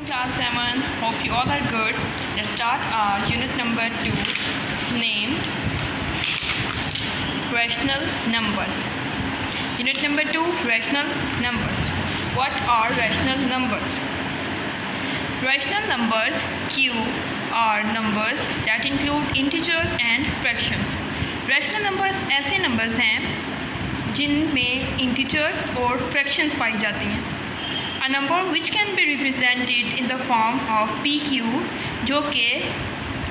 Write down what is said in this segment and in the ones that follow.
Class 7, hope you all are good. Let's start our unit number 2 named rational numbers. Unit number 2, rational numbers. What are rational numbers? Rational numbers Q are numbers that include integers and fractions. Rational numbers ऐसे numbers हैं जिनमें integers और fractions पाई जाती हैं. A number which can be represented in the form of PQ जो कि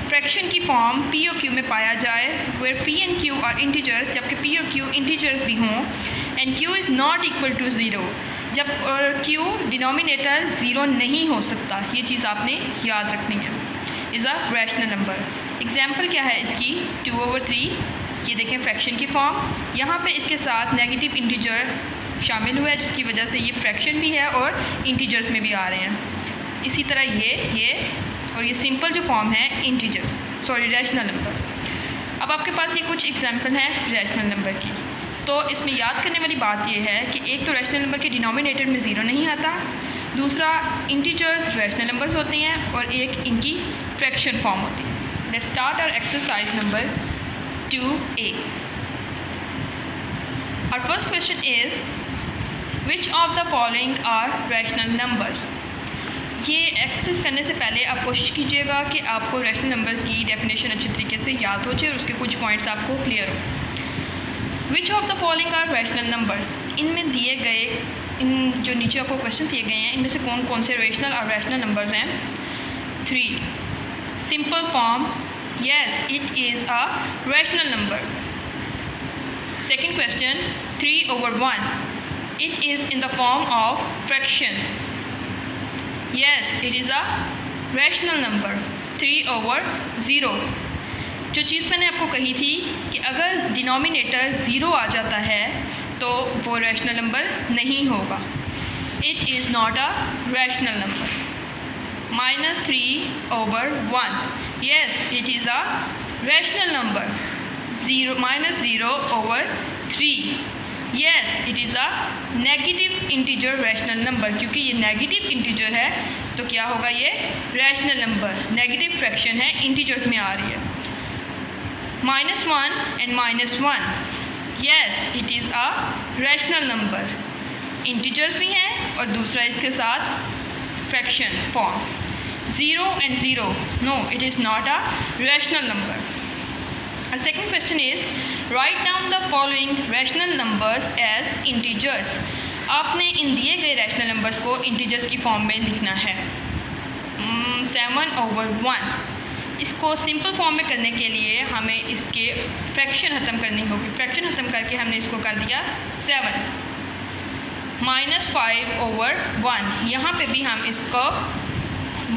fraction की form P और Q में पाया जाए, where P and Q are integers, जबकि P और Q integers भी हों, and Q is not equal to 0, जब Q डिनोमिनेटर 0 नहीं हो सकता. ये चीज़ आपने याद रखनी है. Is a rational number. Example क्या है इसकी? 2/3. ये देखें फ्रैक्शन की फॉर्म, यहाँ पे इसके साथ नेगेटिव इंटीजर शामिल हुआ है जिसकी वजह से ये फ्रैक्शन भी है और इंटीजर्स में भी आ रहे हैं. इसी तरह ये और ये सिंपल जो फॉर्म है इंटीजर्स रैशनल नंबर्स. अब आपके पास ये कुछ एग्जांपल हैं रैशनल नंबर की. तो इसमें याद करने वाली बात ये है कि एक तो रैशनल नंबर के डिनोमिनेटर में 0 नहीं आता, दूसरा इंटीजर्स रैशनल नंबर्स होते हैं और एक इनकी फ्रैक्शन फॉर्म होती है. Let's start our exercise number 2A. Our first question is which of the following are rational numbers? ये एक्सरसाइज करने से पहले आप कोशिश कीजिएगा कि आपको रैशनल नंबर की डेफिनेशन अच्छी तरीके से याद हो जाए और उसके कुछ पॉइंट्स आपको क्लियर हो. Which of the following are rational numbers? इनमें दिए गए इन जो नीचे आपको क्वेश्चन दिए गए हैं इनमें से कौन कौन से रेशनल और रैशनल नंबर्स हैं? 3. Simple form, yes it is a rational number. Second question, 3/1. It is in the form of fraction. Yes, it is a rational number. 3/0. जो चीज़ मैंने आपको कही थी कि अगर डिनोमिनेटर 0 आ जाता है तो वो रैशनल नंबर नहीं होगा. It is not a rational number. -3/1. Yes, it is a rational number. -0/3. Yes, it is a negative integer rational number. क्योंकि ये नेगेटिव इंटीजर है तो क्या होगा? ये रैशनल नंबर. नेगेटिव फ्रैक्शन है, इंटीजर्स में आ रही है. -1 and -1. Yes, it is a rational number. Integers भी हैं और दूसरा इसके साथ fraction form. 0 and 0. No, it is not a rational number. Our second question is write down the following rational numbers as integers. आपने इन दिए गए रैशनल नंबर्स को इंटीजर्स की फॉर्म में लिखना है. 7/1. इसको सिंपल फॉर्म में करने के लिए हमें इसके फ्रैक्शन ख़त्म करनी होगी. फ्रैक्शन ख़त्म करके हमने इसको कर दिया 7. -5/1. यहाँ पे भी हम इसको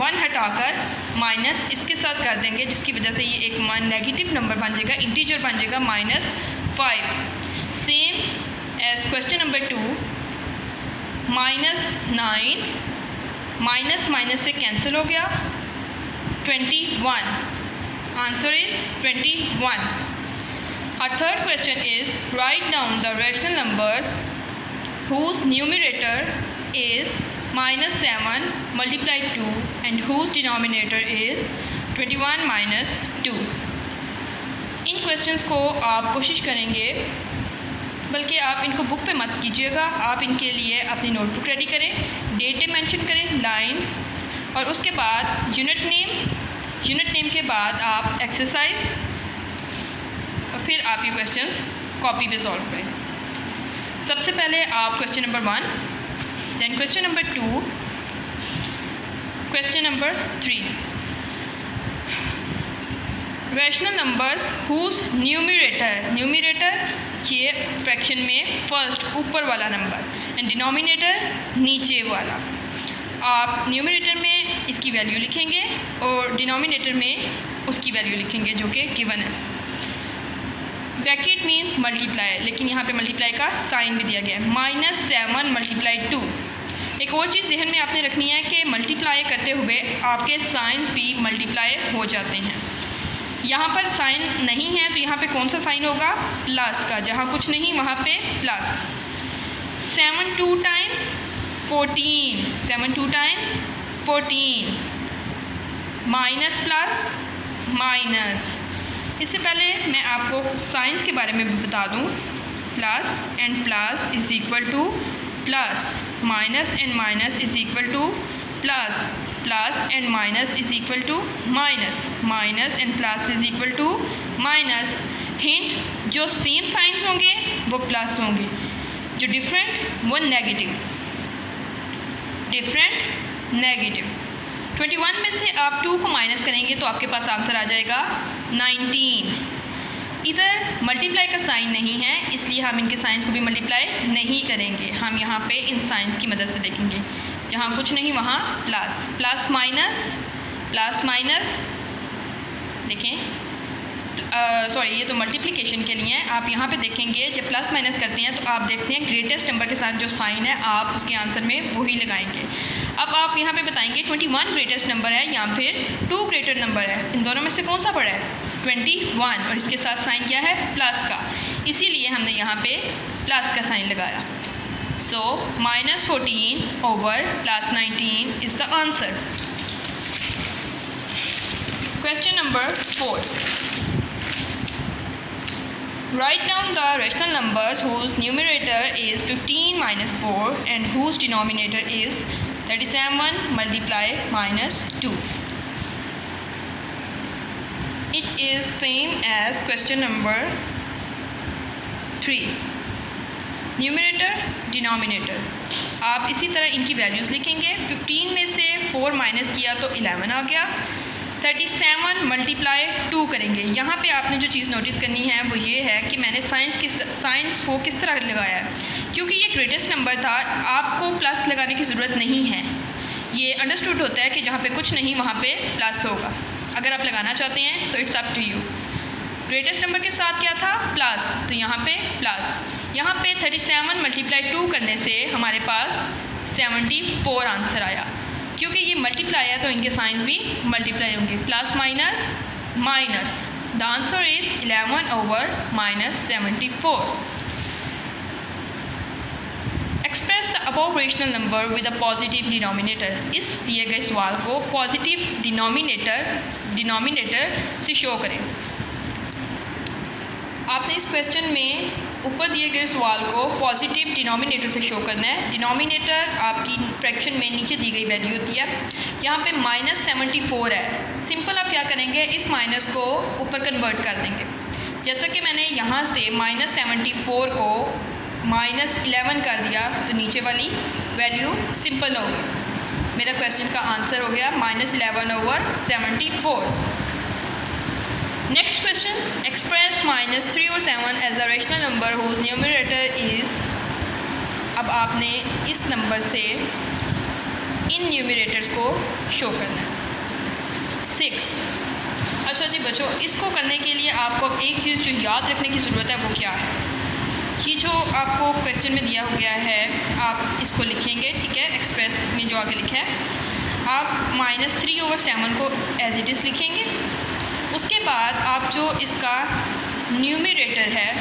1 हटाकर माइनस इसके साथ कर देंगे जिसकी वजह से ये एक नेगेटिव नंबर बन जाएगा, इंटीजर बन जाएगा -5. Same as question number 2. -9. Minus से कैंसिल हो गया. 21. Answer is 21. Our third question is write down the rational numbers whose numerator is -7 multiplied 2 and whose denominator is 21 - 2. In questions को आप कोशिश करेंगे, बल्कि आप इनको बुक पे मत कीजिएगा, आप इनके लिए अपनी नोटबुक रेडी करें, डेटे मेंशन करें, लाइंस, और उसके बाद यूनिट नेम के बाद आप एक्सरसाइज और फिर आप ये क्वेश्चंस कॉपी पे सॉल्व करें. सबसे पहले आप question number 1, then question number 2, question number 3. Rational numbers whose numerator ये फ्रैक्शन में फर्स्ट ऊपर वाला नंबर एंड डिनोमिनेटर नीचे वाला. आप न्यूमरेटर में इसकी वैल्यू लिखेंगे और डिनोमिनेटर में उसकी वैल्यू लिखेंगे जो कि गिवन है. ब्रैकेट मीन्स मल्टीप्लाई, लेकिन यहाँ पे मल्टीप्लाई का साइन भी दिया गया है. -7 × 2. एक और चीज़ जहन में आपने रखनी है कि मल्टीप्लाई करते हुए आपके साइंस भी मल्टीप्लाई हो जाते हैं. यहाँ पर साइन नहीं है तो यहाँ पे कौन सा साइन होगा? प्लस का. जहाँ कुछ नहीं वहाँ पे plus. 7 2 times 14. 7 2 times 14 minus plus minus. इससे पहले मैं आपको साइंस के बारे में भी बता दूं। Plus and plus is equal to plus, minus and minus is equal to plus, plus and minus is equal to minus, minus and plus is equal to minus. Hint, जो सेम साइंस होंगे वो plus होंगे, जो different वो negative, different negative. 21 में से आप 2 को माइनस करेंगे तो आपके पास आंसर आ जाएगा 19। इधर मल्टीप्लाई का साइन नहीं है, इसलिए हम इनके साइंस को भी मल्टीप्लाई नहीं करेंगे। हम यहाँ पे इन साइंस की मदद से देखेंगे। जहाँ कुछ नहीं वहाँ प्लस, प्लस माइनस देखें, सॉरी ये तो मल्टीप्लिकेशन के लिए है। आप यहाँ पे देखेंगे जब प्लस माइनस करते हैं तो आप देखते हैं ग्रेटेस्ट नंबर के साथ जो साइन है आप उसके आंसर में वही लगाएंगे। अब आप यहाँ पे बताएंगे 21 ग्रेटेस्ट नंबर है या फिर 2 ग्रेटर नंबर है, इन दोनों में से कौन सा बड़ा है? 21, और इसके साथ साइन क्या है? प्लस का, इसीलिए हमने यहाँ पे प्लस का साइन लगाया। सो -14 over +19 is the answer. Question number 4, write down the rational numbers whose numerator is 15 minus 4 and whose denominator is 37 multiply minus 2. It is same as question number 3. Numerator denominator आप इसी तरह इनकी values लिखेंगे। 15 में से 4 minus किया तो 11 आ गया। 37 मल्टीप्लाई 2 करेंगे। यहाँ पे आपने जो चीज़ नोटिस करनी है वो ये है कि मैंने साइंस को किस तरह लगाया है, क्योंकि ये ग्रेटेस्ट नंबर था, आपको प्लस लगाने की ज़रूरत नहीं है। ये अंडरस्टूड होता है कि जहाँ पे कुछ नहीं वहाँ पे प्लस होगा। अगर आप लगाना चाहते हैं तो it's up to you. Greatest number के साथ क्या था? प्लस, तो यहाँ पे प्लस। यहाँ पे 37 मल्टीप्लाई 2 करने से हमारे पास 74 आंसर आया। क्योंकि ये मल्टीप्लाई है तो इनके साइंस भी मल्टीप्लाई होंगे। Plus minus minus, the answer is 11 over -74। Express the above rational number with a positive denominator. इस दिए गए सवाल को पॉजिटिव डिनोमिनेटर से शो करें। आपने इस क्वेश्चन में ऊपर दिए गए सवाल को पॉजिटिव डिनोमिनेटर से शो करना है। डिनोमिनेटर आपकी फ्रैक्शन में नीचे दी गई वैल्यू होती है। यहाँ पे -74 है। सिंपल आप क्या करेंगे, इस माइनस को ऊपर कन्वर्ट कर देंगे। जैसा कि मैंने यहाँ से -74 को -11 कर दिया तो नीचे वाली वैल्यू सिंपल होगी। मेरा क्वेश्चन का आंसर हो गया -11 over 74। Next question, express -3 over 7 as a rational number whose numerator is. अब आपने इस नंबर से इन न्यूमरेटर्स को शो करना है। 6। अच्छा जी बच्चों, इसको करने के लिए आपको अब एक चीज़ जो याद रखने की ज़रूरत है वो क्या है, ये जो आपको क्वेश्चन में दिया गया है आप इसको लिखेंगे, ठीक है। एक्सप्रेस में जो आगे लिखा है आप -3 over 7 को एज इट इज़ लिखेंगे। उसके बाद आप जो इसका न्यूमरेटर है,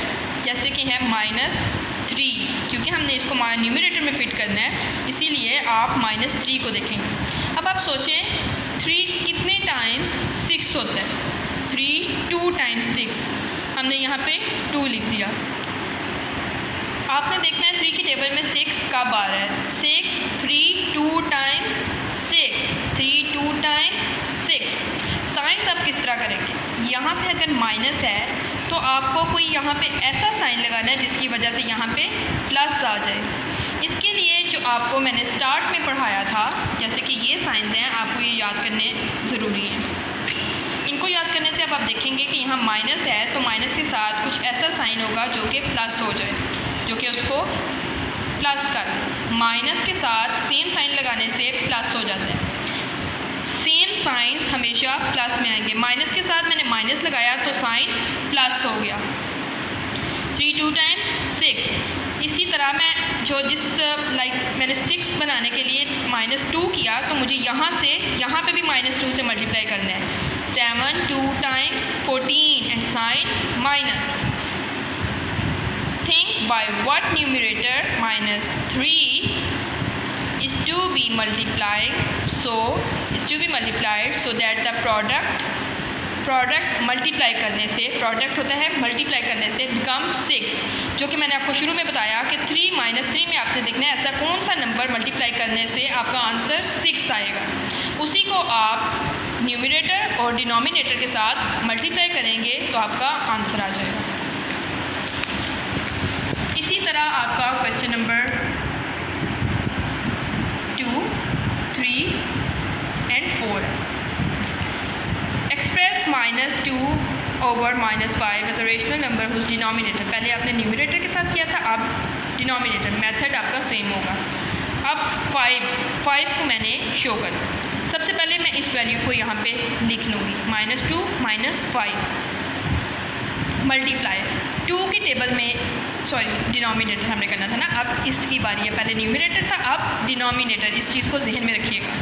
जैसे कि है -3, क्योंकि हमने इसको न्यूमरेटर में फिट करना है इसीलिए आप -3 को देखेंगे। अब आप सोचें 3 कितने टाइम्स 6 होता है? 3 2 टाइम्स 6, हमने यहाँ पे 2 लिख दिया। आपने देखना है 3 की टेबल में 6 कब आ रहा है। 6 3 2 टाइम्स 6, 3 2 टाइम्स 6। साइंस आप किस तरह करेंगे, यहाँ पे अगर माइनस है तो आपको कोई यहाँ पे ऐसा साइन लगाना है जिसकी वजह से यहाँ पे प्लस आ जाए। इसके लिए जो आपको मैंने स्टार्ट में पढ़ाया था, जैसे कि ये साइंस हैं, आपको ये याद करने ज़रूरी हैं। इनको याद करने से अब आप देखेंगे कि यहाँ माइनस है तो माइनस के साथ कुछ ऐसा साइन होगा जो कि प्लस हो जाए, जो कि उसको प्लस कर। माइनस के साथ सेम साइन लगाने से प्लस हो जाता है। सेम साइंस हमेशा प्लस में आएंगे। माइनस के साथ मैंने माइनस लगाया तो साइन प्लस हो गया। 3 2 टाइम्स 6। इसी तरह मैं मैंने 6 बनाने के लिए -2 किया तो मुझे यहाँ से यहाँ पे भी -2 से मल्टीप्लाई करना है। 7 2 times 14 and sign minus. Think by what numerator -3 is to be multiplied, so that the product multiply करने से, प्रोडक्ट होता है मल्टीप्लाई करने से, बिकम 6, जो कि मैंने आपको शुरू में बताया कि 3 - 3 में आपने देखना है ऐसा कौन सा नंबर मल्टीप्लाई करने से आपका आंसर 6 आएगा। उसी को आप न्यूमरेटर और डिनोमिनेटर के साथ मल्टीप्लाई करेंगे तो आपका आंसर आ जाएगा। इसी तरह आपका question number 2, 3 and 4। Express -2/-5 as a rational number whose denominator, पहले आपने न्यूमरेटर के साथ किया था, अब डिनोमिनेटर, मेथड आपका सेम होगा। अब 5 को मैंने शो करना। सबसे पहले मैं इस वैल्यू को यहाँ पे लिख लूँगी, -2 - 5 मल्टीप्लाई 2 की टेबल में, सॉरी डिनोमिनेटर हमने करना था ना, अब इसकी बारी है। पहले न्यूमरेटर था, अब डिनोमिनेटर, इस चीज़ को जहन में रखिएगा।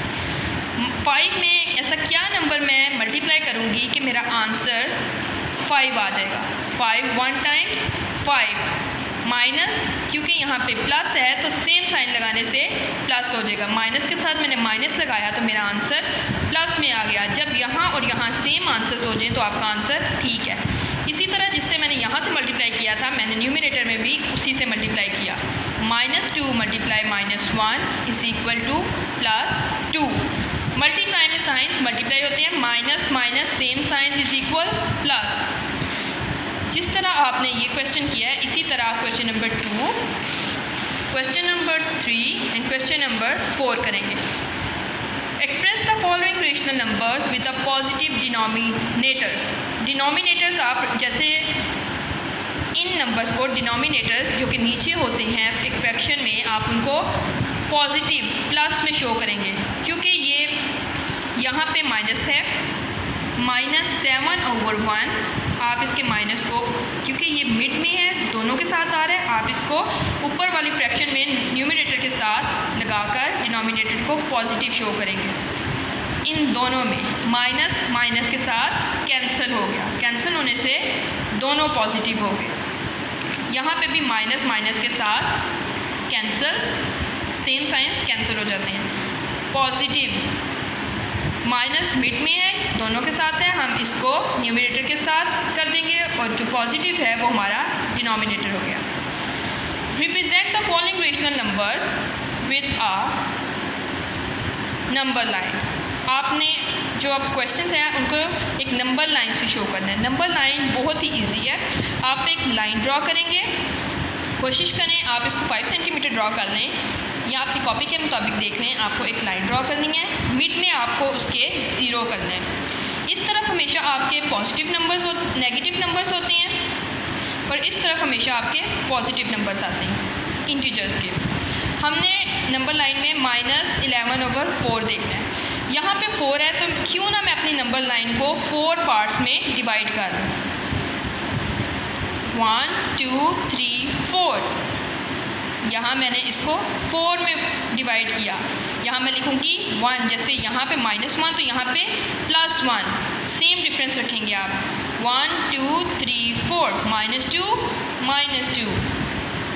5 में ऐसा क्या नंबर मैं मल्टीप्लाई करूँगी कि मेरा आंसर 5 आ जाएगा। 5 1 टाइम्स 5 माइनस, क्योंकि यहाँ पे प्लस है तो सेम साइन लगाने से प्लस हो जाएगा। माइनस के साथ मैंने माइनस लगाया तो मेरा आंसर प्लस में आ गया। जब यहाँ और यहाँ सेम आंसर्स हो जाए तो आपका आंसर ठीक है। इसी तरह जिससे मैंने यहाँ से मल्टीप्लाई किया था, मैंने न्यूमरेटर में भी उसी से मल्टीप्लाई किया। -2 × -1 = +2। मल्टीप्लाई में साइंस मल्टीप्लाई होते हैं, minus minus same science is equal plus. जिस तरह आपने ये क्वेश्चन किया है, इसी तरह आप question number 2, question number 3 and question number 4 करेंगे। Express the following rational numbers with the positive denominators. Denominators आप जैसे इन नंबर्स को, डिनोमिनेटर्स जो कि नीचे होते हैं एक फ्रैक्शन में, आप उनको पॉजिटिव प्लस में शो करेंगे, क्योंकि ये यहाँ पे माइनस है, -7/1। आप इसके माइनस को, क्योंकि ये मिड में है, दोनों के साथ आ रहा है, आप इसको ऊपर वाली फ्रैक्शन में न्यूमरेटर के साथ लगाकर डिनोमिनेटर को पॉजिटिव शो करेंगे। इन दोनों में माइनस माइनस के साथ कैंसिल हो गया, कैंसिल होने से दोनों पॉजिटिव हो गए। यहाँ पे भी माइनस माइनस के साथ कैंसिल, सेम साइंस कैंसिल हो जाते हैं। पॉजिटिव माइनस मिड में है, दोनों के साथ है, हम इसको न्यूमरेटर के साथ कर देंगे और जो पॉजिटिव है वो हमारा डिनोमिनेटर हो गया। Represent the following rational numbers with a number line. आपने जो अब क्वेश्चंस हैं उनको एक नंबर लाइन से शो करना है। नंबर लाइन बहुत ही ईजी है। आप एक लाइन ड्रॉ करेंगे, कोशिश करें आप इसको 5 सेंटीमीटर ड्रॉ कर लें या आपकी कॉपी के मुताबिक देख लें। आपको एक लाइन ड्रॉ करनी है, मिड में आपको उसके 0 करने हैं। इस तरफ हमेशा आपके पॉजिटिव नंबर्स नेगेटिव नंबर्स होते हैं और इस तरफ हमेशा आपके पॉजिटिव नंबर्स आते हैं इंटीजर्स के। हमने नंबर लाइन में -11/4 देखना है। यहाँ पे 4 है तो क्यों ना मैं अपनी नंबर लाइन को 4 पार्ट्स में डिवाइड कर लूँ। 1 2 3 4, यहाँ मैंने इसको 4 में डिवाइड किया। यहाँ मैं लिखूँगी 1, जैसे यहाँ पे -1 तो यहाँ पे +1, सेम डिफरेंस रखेंगे आप। 1 2 3 4 -2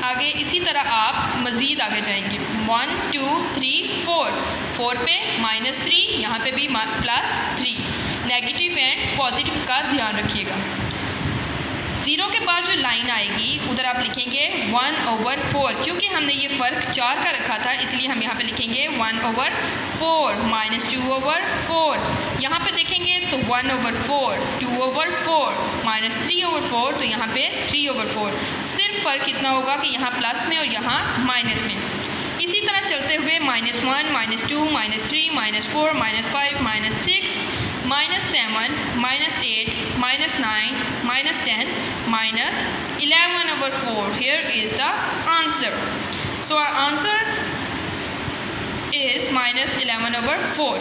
आगे इसी तरह आप मज़ीद आगे जाएंगे। 1 2 3 4 पे -3, यहाँ पे भी +3। नेगेटिव एंड पॉजिटिव का ध्यान रखिएगा। 0 के बाद जो लाइन आएगी उधर आप लिखेंगे 1/4, क्योंकि हमने ये फ़र्क 4 का रखा था इसलिए हम यहाँ पे लिखेंगे 1/4 -2/4। यहाँ पे देखेंगे तो 1/4, 2/4 -3/4, तो यहाँ पे 3/4। सिर्फ फ़र्क इतना होगा कि यहाँ प्लस में और यहाँ माइनस में। इसी तरह चलते हुए -1 -2 -3 -4 -5 -6 -7 -8 -9 -10 -11/4. Here is the answer. So our answer is -11/4.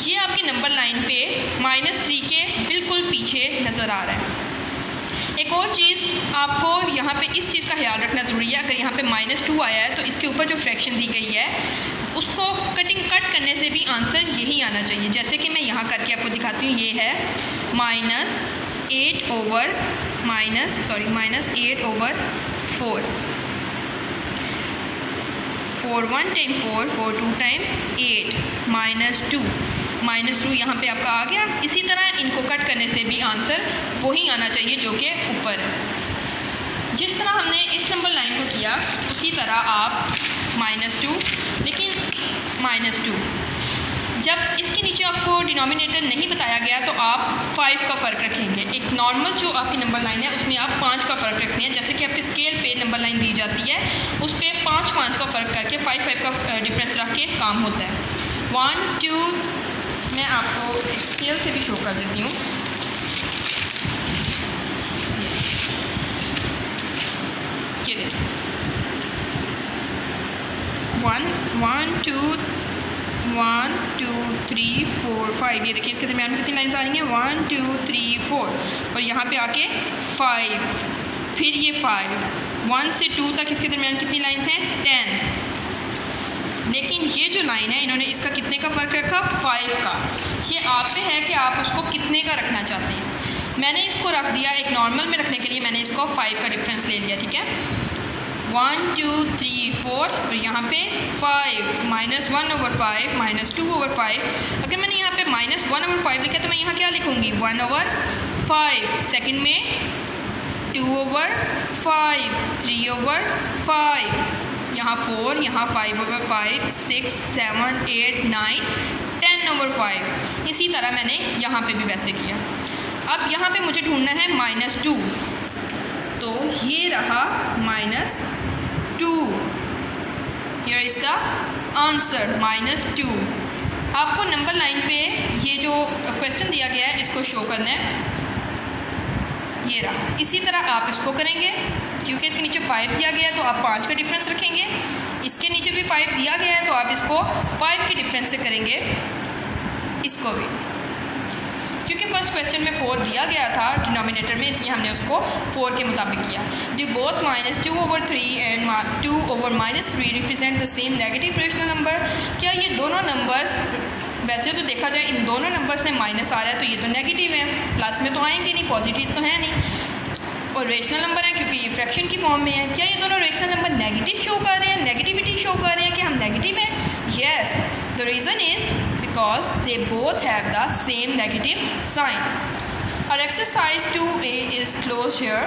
ये आपकी नंबर लाइन पे -3 के बिल्कुल पीछे नज़र आ रहा है। एक और चीज़ आपको यहाँ पे इस चीज़ का ख्याल रखना ज़रूरी है। अगर यहाँ पे -2 आया है तो इसके ऊपर जो फ्रैक्शन दी गई है उसको कट करने से भी आंसर यही आना चाहिए। जैसे कि मैं यहाँ करके आपको दिखाती हूँ, ये है -8/4। 4 1 टाइम 4, 4 2 टाइम्स 8, -2 यहाँ पे आपका आ गया। इसी तरह इनको कट करने से भी आंसर वही आना चाहिए जो कि ऊपर है। जिस तरह हमने इस नंबर लाइन को किया उसी तरह आप -2, लेकिन -2 जब इसके नीचे आपको डिनोमिनेटर नहीं बताया गया तो आप 5 का फ़र्क रखेंगे। एक नॉर्मल जो आपकी नंबर लाइन है उसमें आप 5 का फ़र्क रखते हैं। जैसे कि आपके स्केल पे नंबर लाइन दी जाती है उस पर 5 का फ़र्क करके 5 का डिफरेंस रख के काम होता है। 1 2 मैं आपको एक स्केल से भी शो कर देती हूँ। ये देखिए 1 2 1 2 3 4 5, ये देखिए इसके दरमियान में कितनी लाइन्स आ रही हैं 1 2 3 4 और यहाँ पे आके 5, फिर ये 5, 1 से 2 तक इसके दरमियान कितनी लाइन्स हैं 10। लेकिन ये जो लाइन है इन्होंने इसका कितने का फ़र्क रखा 5 का। ये आप पे है कि आप उसको कितने का रखना चाहते हैं। मैंने इसको रख दिया एक नॉर्मल में रखने के लिए, मैंने इसको 5 का डिफरेंस ले लिया। ठीक है 1 2 3 4 और यहाँ पे 5 -1/5 -2/5। अगर मैंने यहाँ पे -1/5 लिखा तो मैं यहाँ क्या लिखूँगी 1/5। सेकंड में 2/5, 3/5, यहाँ 4, यहाँ 5/5, 6 7 8 9 10/5। इसी तरह मैंने यहाँ पे भी वैसे किया। अब यहाँ पे मुझे ढूंढना है -2, तो ये रहा -2। Here is the answer -2। आपको नंबर लाइन पे ये जो क्वेश्चन दिया गया है इसको शो करना है। ये रहा, इसी तरह आप इसको करेंगे क्योंकि इसके नीचे 5 दिया गया है तो आप 5 का डिफरेंस रखेंगे। इसके नीचे भी 5 दिया गया है तो आप इसको 5 के डिफरेंस से करेंगे इसको भी, क्योंकि फर्स्ट क्वेश्चन में 4 दिया गया था डिनोमिनेटर में, इसलिए हमने उसको 4 के मुताबिक किया। D both -2/3 and 2/3 represent the same negative rational number. क्या ये दोनों नंबर्स, वैसे तो देखा जाए इन दोनों नंबर्स में माइनस आ रहा है तो ये तो नेगेटिव है, प्लस में तो आएंगे नहीं, पॉजिटिव तो है नहीं, और रेशनल नंबर है क्योंकि ये फ्रैक्शन की फॉर्म में है। क्या ये दोनों रेशनल नंबर नेगेटिव शो कर रहे हैं, नेगेटिविटी शो कर रहे हैं कि हम नेगेटिव हैं? Yes, the reason is because they both have the same negative sign. Our exercise 2A is closed here.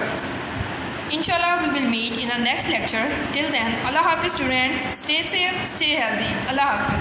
Inshallah we will meet in our next lecture. Till then, Allah Hafiz students, stay safe, stay healthy. Allah Hafiz.